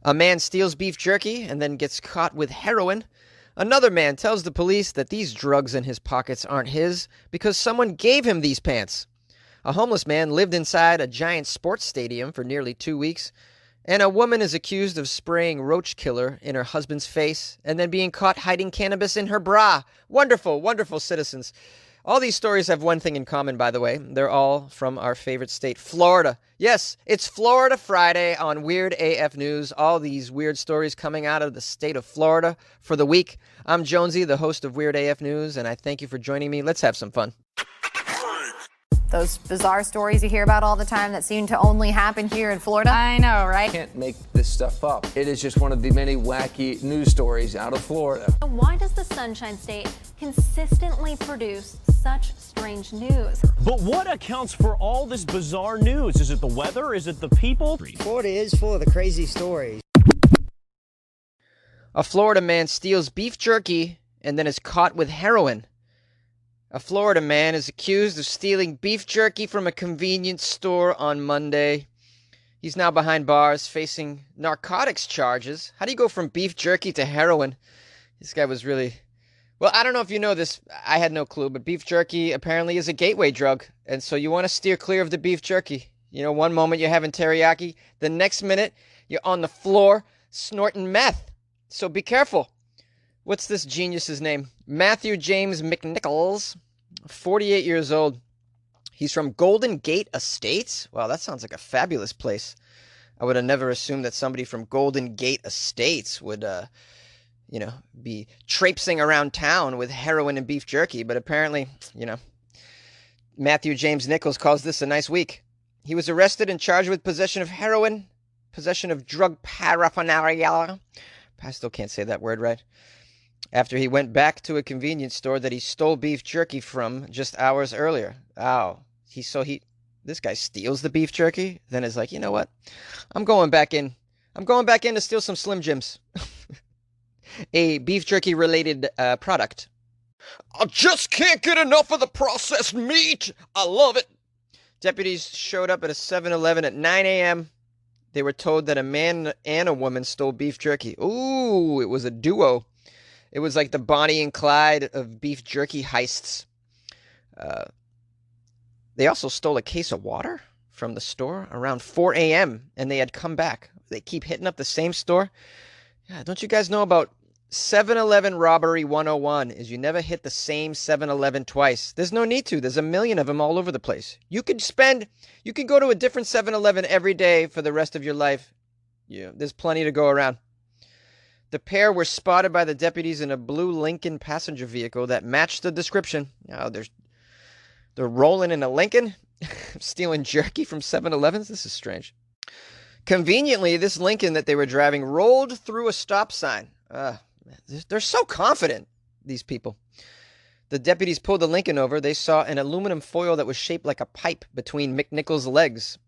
A man steals beef jerky and then gets caught with heroin. Another man tells the police that these drugs in his pockets aren't his because someone gave him these pants. A homeless man lived inside a giant sports stadium for nearly 2 weeks. And a woman is accused of spraying roach killer in her husband's face and then being caught hiding cannabis in her bra. Wonderful, wonderful citizens. All these stories have one thing in common, by the way. They're all from our favorite state, Florida. Yes, it's Florida Friday on Weird AF News. All these weird stories coming out of the state of Florida for the week. I'm Jonesy, the host of Weird AF News, and I thank you for joining me. Let's have some fun. Those bizarre stories you hear about all the time that seem to only happen here in Florida. I know, right? Can't make this stuff up. It is just one of the many wacky news stories out of Florida. Why does the Sunshine State consistently produce such strange news? But what accounts for all this bizarre news? Is it the weather? Is it the people? Florida is full of the crazy stories. A Florida man steals beef jerky and then is caught with heroin. A Florida man is accused of stealing beef jerky from a convenience store on Monday. He's now behind bars facing narcotics charges. How do you go from beef jerky to heroin? This guy was really... Well, I don't know if you know this. I had no clue, but beef jerky apparently is a gateway drug. And so you want to steer clear of the beef jerky. You know, one moment you're having teriyaki, the next minute you're on the floor snorting meth. So be careful. What's this genius's name? Matthew James McNichols, 48 years old. He's from Golden Gate Estates. Wow, that sounds like a fabulous place. I would have never assumed that somebody from Golden Gate Estates would, be traipsing around town with heroin and beef jerky. But apparently, Matthew James Nichols calls this a nice week. He was arrested and charged with possession of heroin, possession of drug paraphernalia. I still can't say that word right. After he went back to a convenience store that he stole beef jerky from just hours earlier. Wow. This guy steals the beef jerky, then is like, you know what? I'm going back in to steal some Slim Jims. A beef jerky related product. I just can't get enough of the processed meat. I love it. Deputies showed up at a 7-Eleven at 9 a.m. They were told that a man and a woman stole beef jerky. Ooh, it was a duo. It was like the Bonnie and Clyde of beef jerky heists. They also stole a case of water from the store around 4 a.m. and they had come back. They keep hitting up the same store. Yeah, don't you guys know about 7-Eleven robbery 101 is you never hit the same 7-Eleven twice. There's no need to. There's a million of them all over the place. You could go to a different 7-Eleven every day for the rest of your life. Yeah, there's plenty to go around. The pair were spotted by the deputies in a blue Lincoln passenger vehicle that matched the description. Oh, they're rolling in a Lincoln, stealing jerky from 7-Elevens. This is strange. Conveniently, this Lincoln that they were driving rolled through a stop sign. They're so confident, these people. The deputies pulled the Lincoln over. They saw an aluminum foil that was shaped like a pipe between McNichols' legs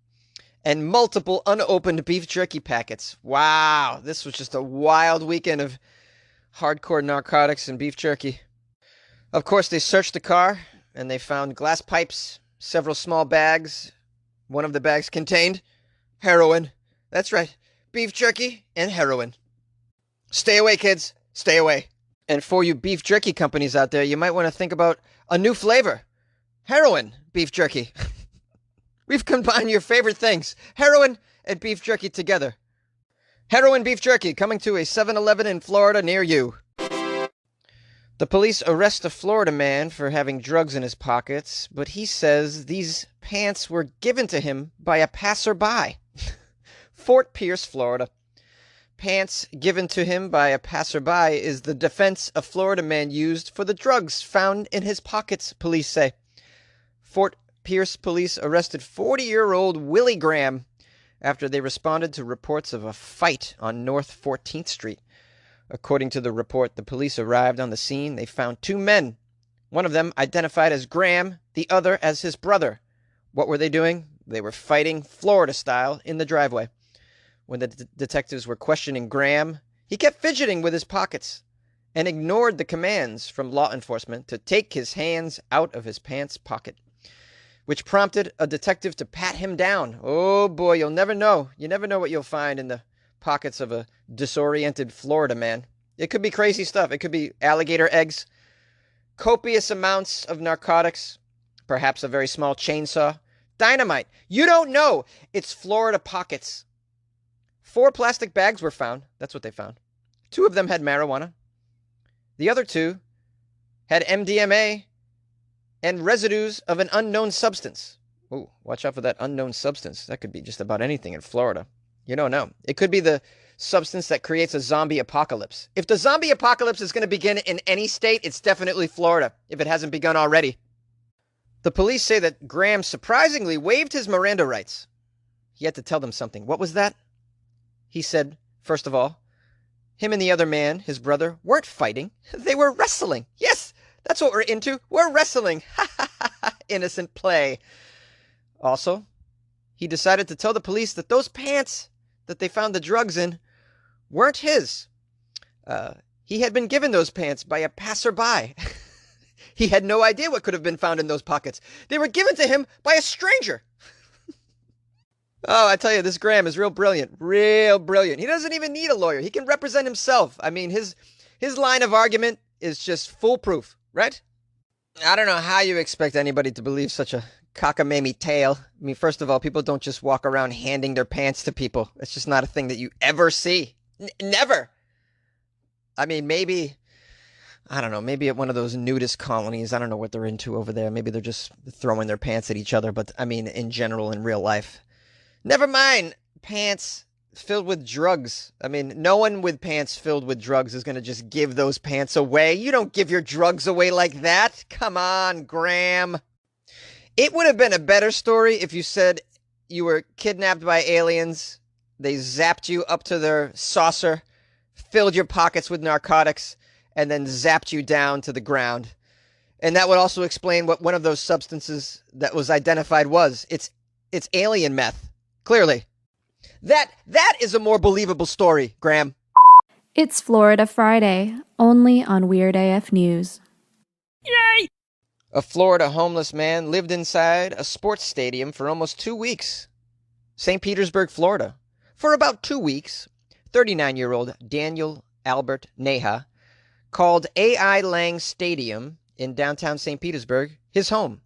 and multiple unopened beef jerky packets. Wow, this was just a wild weekend of hardcore narcotics and beef jerky. Of course, they searched the car and they found glass pipes, several small bags. One of the bags contained heroin. That's right, beef jerky and heroin. Stay away, kids. Stay away. And for you beef jerky companies out there, you might want to think about a new flavor. Heroin beef jerky. We've combined your favorite things, heroin and beef jerky together. Heroin beef jerky coming to a 7-Eleven in Florida near you. The police arrest a Florida man for having drugs in his pockets, but he says these pants were given to him by a passerby. Fort Pierce, Florida. Pants given to him by a passerby is the defense a Florida man used for the drugs found in his pockets, police say. Fort Pierce police arrested 40-year-old Willie Graham after they responded to reports of a fight on North 14th Street. According to the report, the police arrived on the scene. They found two men, one of them identified as Graham, the other as his brother. What were they doing? They were fighting Florida style in the driveway. When the detectives were questioning Graham, he kept fidgeting with his pockets and ignored the commands from law enforcement to take his hands out of his pants pocket, which prompted a detective to pat him down. Oh boy, you'll never know. You never know what you'll find in the pockets of a disoriented Florida man. It could be crazy stuff. It could be alligator eggs, copious amounts of narcotics, perhaps a very small chainsaw, dynamite. You don't know. It's Florida pockets. 4 plastic bags were found. That's what they found. 2 of them had marijuana. The other 2 had MDMA and residues of an unknown substance. Ooh, watch out for that unknown substance. That could be just about anything in Florida. You don't know. It could be the substance that creates a zombie apocalypse. If the zombie apocalypse is going to begin in any state, it's definitely Florida, if it hasn't begun already. The police say that Graham surprisingly waived his Miranda rights. He had to tell them something. What was that? He said, first of all, him and the other man, his brother, weren't fighting. They were wrestling. Yes, that's what we're into. We're wrestling. Ha ha ha ha. Innocent play. Also, he decided to tell the police that those pants that they found the drugs in weren't his. He had been given those pants by a passerby. He had no idea what could have been found in those pockets. They were given to him by a stranger. Oh, I tell you, this Graham is real brilliant. Real brilliant. He doesn't even need a lawyer. He can represent himself. I mean, his line of argument is just foolproof, right? I don't know how you expect anybody to believe such a cockamamie tale. I mean, first of all, people don't just walk around handing their pants to people. It's just not a thing that you ever see. Never. I mean, maybe, I don't know, maybe at one of those nudist colonies. I don't know what they're into over there. Maybe they're just throwing their pants at each other. But I mean, in general, in real life, never mind pants filled with drugs. I mean, no one with pants filled with drugs is going to just give those pants away. You don't give your drugs away like that. Come on, Graham. It would have been a better story if you said you were kidnapped by aliens, they zapped you up to their saucer, filled your pockets with narcotics, and then zapped you down to the ground. And that would also explain what one of those substances that was identified was. It's alien meth. Clearly. That is a more believable story, Graham. It's Florida Friday, only on Weird AF News. Yay! A Florida homeless man lived inside a sports stadium for almost 2 weeks. St. Petersburg, Florida. For about 2 weeks, 39-year-old Daniel Albert Neha called A.I. Lang Stadium in downtown St. Petersburg his home.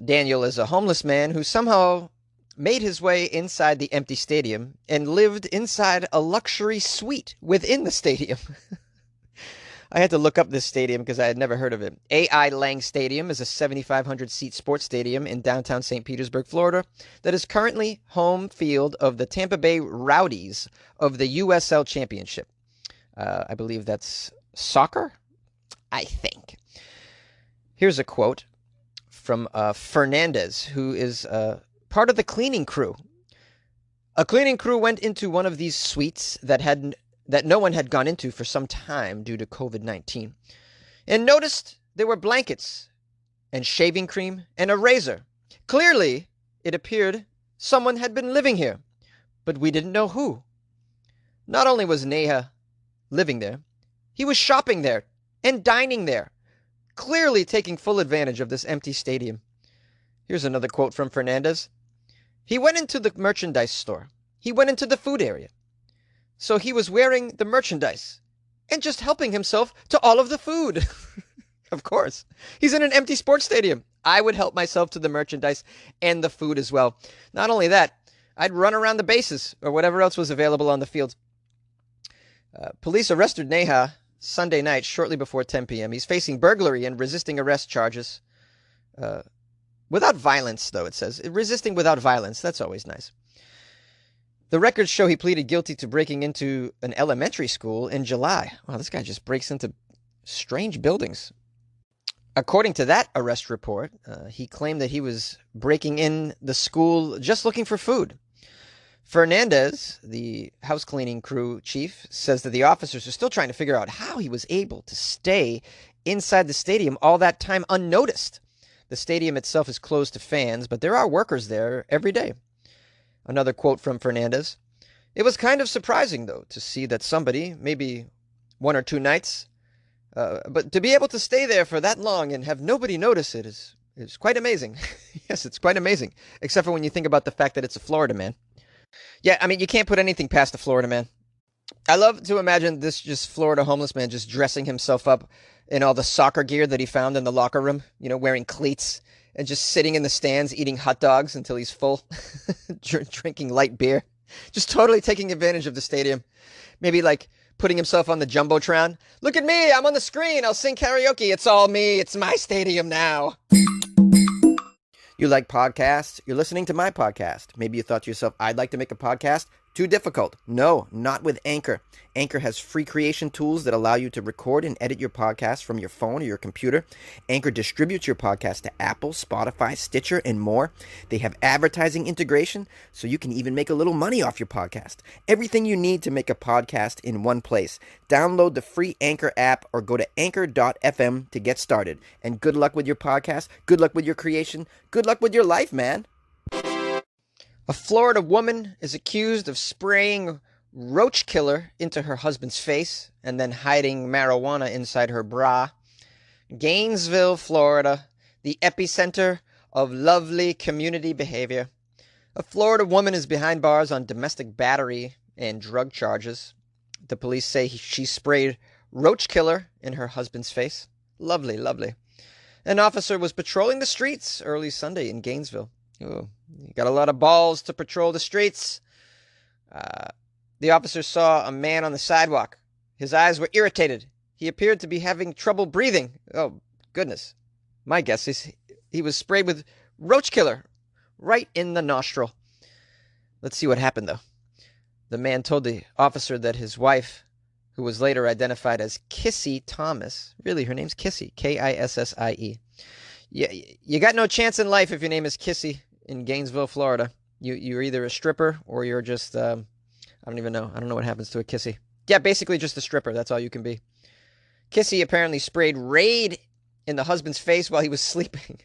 Daniel is a homeless man who somehow made his way inside the empty stadium and lived inside a luxury suite within the stadium. I had to look up this stadium because I had never heard of it. A.I. Lang Stadium is a 7,500-seat sports stadium in downtown St. Petersburg, Florida, that is currently home field of the Tampa Bay Rowdies of the USL Championship. I believe that's soccer, I think. Here's a quote from Fernandez, who is part of the cleaning crew. A cleaning crew went into one of these suites that no one had gone into for some time due to COVID-19, and noticed there were blankets and shaving cream and a razor. Clearly, it appeared someone had been living here, but we didn't know who. Not only was Neha living there, he was shopping there and dining there, clearly taking full advantage of this empty stadium. Here's another quote from Fernandez. He went into the merchandise store. He went into the food area. So he was wearing the merchandise and just helping himself to all of the food. Of course. He's in an empty sports stadium. I would help myself to the merchandise and the food as well. Not only that, I'd run around the bases or whatever else was available on the field. Police arrested Neha Sunday night shortly before 10 p.m. He's facing burglary and resisting arrest charges. Without violence, though, it says. Resisting without violence. That's always nice. The records show he pleaded guilty to breaking into an elementary school in July. Wow, this guy just breaks into strange buildings. According to that arrest report, he claimed that he was breaking in the school just looking for food. Fernandez, the house cleaning crew chief, says that the officers are still trying to figure out how he was able to stay inside the stadium all that time unnoticed. The stadium itself is closed to fans, but there are workers there every day. Another quote from Fernandez. It was kind of surprising, though, to see that somebody, maybe 1 or 2 nights, but to be able to stay there for that long and have nobody notice it is quite amazing. Yes, it's quite amazing, except for when you think about the fact that it's a Florida man. Yeah, I mean, you can't put anything past the Florida man. I love to imagine this just Florida homeless man just dressing himself up in all the soccer gear that he found in the locker room, wearing cleats and just sitting in the stands eating hot dogs until he's full, drinking light beer, just totally taking advantage of the stadium. Maybe like putting himself on the Jumbotron. Look at me, I'm on the screen, I'll sing karaoke, it's all me, it's my stadium now. You like podcasts? You're listening to my podcast. Maybe you thought to yourself, I'd like to make a podcast. Too difficult. No, not with Anchor. Anchor has free creation tools that allow you to record and edit your podcast from your phone or your computer. Anchor distributes your podcast to Apple, Spotify, Stitcher, and more. They have advertising integration, so you can even make a little money off your podcast. Everything you need to make a podcast in one place. Download the free Anchor app or go to anchor.fm to get started. And good luck with your podcast. Good luck with your creation. Good luck with your life, man. A Florida woman is accused of spraying roach killer into her husband's face and then hiding marijuana inside her bra. Gainesville, Florida, the epicenter of lovely community behavior. A Florida woman is behind bars on domestic battery and drug charges. The police say she sprayed roach killer in her husband's face. Lovely, lovely. An officer was patrolling the streets early Sunday in Gainesville. Oh, you got a lot of balls to patrol the streets. The officer saw a man on the sidewalk. His eyes were irritated. He appeared to be having trouble breathing. Oh, goodness. My guess is he was sprayed with roach killer right in the nostril. Let's see what happened, though. The man told the officer that his wife, who was later identified as Kissy Thomas, really, her name's Kissy, Kissie. You got no chance in life if your name is Kissy in Gainesville, Florida. You're either a stripper or you're just, I don't even know. I don't know what happens to a Kissy. Yeah, basically just a stripper. That's all you can be. Kissy apparently sprayed Raid in the husband's face while he was sleeping.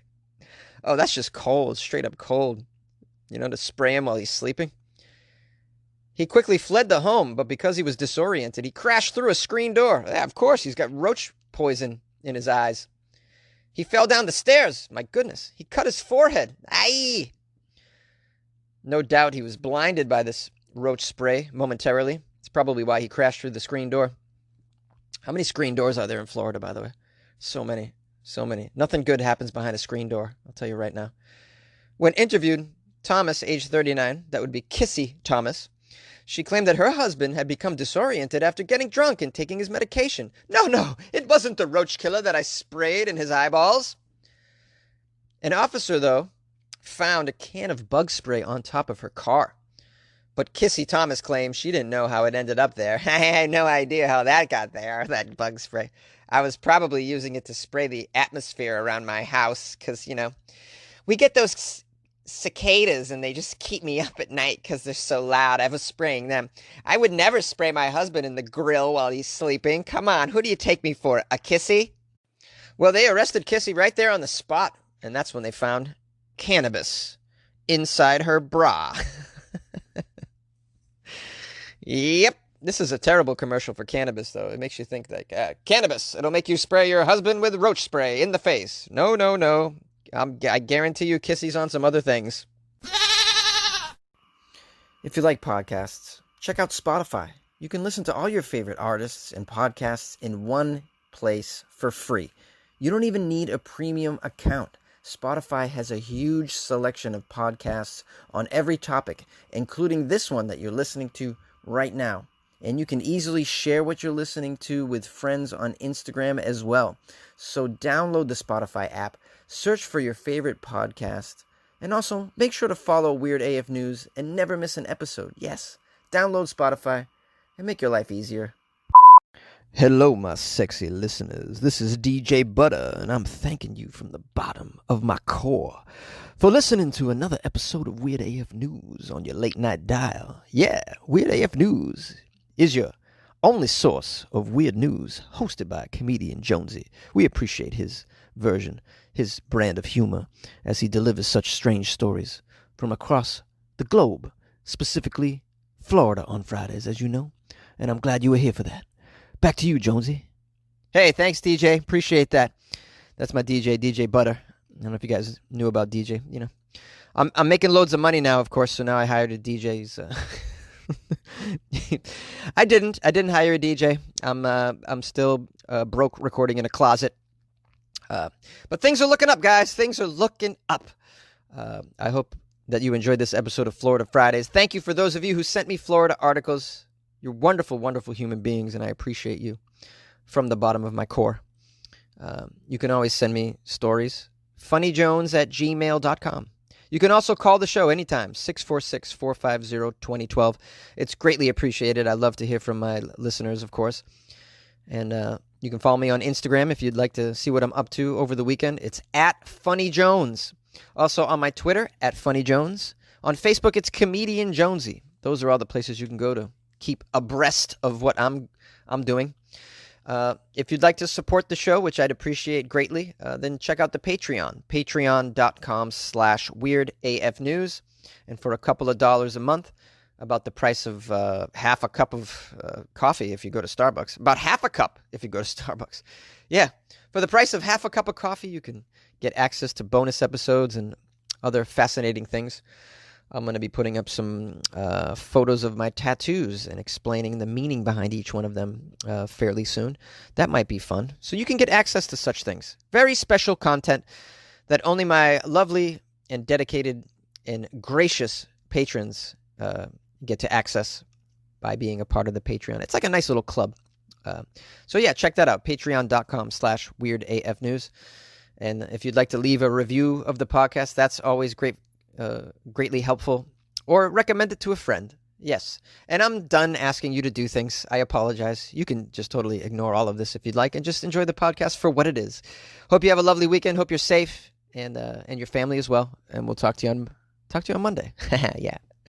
Oh, that's just cold, straight up cold. To spray him while he's sleeping. He quickly fled the home, but because he was disoriented, he crashed through a screen door. Yeah, of course, he's got roach poison in his eyes. He fell down the stairs. My goodness. He cut his forehead. Aye. No doubt he was blinded by this roach spray momentarily. It's probably why he crashed through the screen door. How many screen doors are there in Florida, by the way? So many. So many. Nothing good happens behind a screen door. I'll tell you right now. When interviewed, Thomas, age 39, that would be Kissy Thomas, she claimed that her husband had become disoriented after getting drunk and taking his medication. No, it wasn't the roach killer that I sprayed in his eyeballs. An officer, though, found a can of bug spray on top of her car. But Kissy Thomas claims she didn't know how it ended up there. I had no idea how that got there, that bug spray. I was probably using it to spray the atmosphere around my house because, we get those cicadas and they just keep me up at night because they're so loud. I was spraying them. I would never spray my husband in the grill while he's sleeping. Come on, who do you take me for, a Kissy? Well, they arrested Kissy right there on the spot, and that's when they found cannabis inside her bra. Yep, this is a terrible commercial for cannabis, though. It makes you think like, cannabis, it'll make you spray your husband with roach spray in the face. No. I guarantee you Kissy's on some other things. If you like podcasts, check out Spotify. You can listen to all your favorite artists and podcasts in one place for free. You don't even need a premium account. Spotify has a huge selection of podcasts on every topic, including this one that you're listening to right now. And you can easily share what you're listening to with friends on Instagram as well. So download the Spotify app, search for your favorite podcast, and also make sure to follow Weird AF News and never miss an episode. Yes, download Spotify and make your life easier. Hello, my sexy listeners. This is DJ Butter, and I'm thanking you from the bottom of my core for listening to another episode of Weird AF News on your late night dial. Yeah, Weird AF News is your only source of weird news, hosted by comedian Jonesy. We appreciate his version, his brand of humor, as he delivers such strange stories from across the globe, specifically Florida on Fridays, as you know, and I'm glad you were here for that. Back to you, Jonesy. Hey, thanks, DJ. Appreciate that. That's my DJ Butter. I don't know if you guys knew about DJ, I'm making loads of money now, of course. So now I hired a DJ's. I didn't hire a DJ. I'm still broke recording in a closet. But things are looking up, guys. Things are looking up. I hope that you enjoyed this episode of Florida Fridays. Thank you for those of you who sent me Florida articles. You're wonderful, wonderful human beings, and I appreciate you from the bottom of my core. You can always send me stories. funnyjones@gmail.com. You can also call the show anytime, 646-450-2012. It's greatly appreciated. I love to hear from my listeners, of course. And you can follow me on Instagram if you'd like to see what I'm up to over the weekend. It's @FunnyJones. Also on my Twitter, @FunnyJones. On Facebook, it's Comedian Jonesy. Those are all the places you can go to keep abreast of what I'm doing. If you'd like to support the show, which I'd appreciate greatly, then check out the Patreon, patreon.com/weirdafnews. And for a couple of dollars a month, about the price of half a cup of coffee if you go to Starbucks. About half a cup if you go to Starbucks. Yeah, for the price of half a cup of coffee, you can get access to bonus episodes and other fascinating things. I'm going to be putting up some photos of my tattoos and explaining the meaning behind each one of them fairly soon. That might be fun. So you can get access to such things. Very special content that only my lovely and dedicated and gracious patrons get to access by being a part of the Patreon. It's like a nice little club. So yeah, check that out. Patreon.com/weirdafnews. And if you'd like to leave a review of the podcast, that's always greatly helpful. Or recommend it to a friend. Yes. And I'm done asking you to do things. I apologize. You can just totally ignore all of this if you'd like and just enjoy the podcast for what it is. Hope you have a lovely weekend. Hope you're safe and your family as well. And we'll talk to you on Monday. Yeah.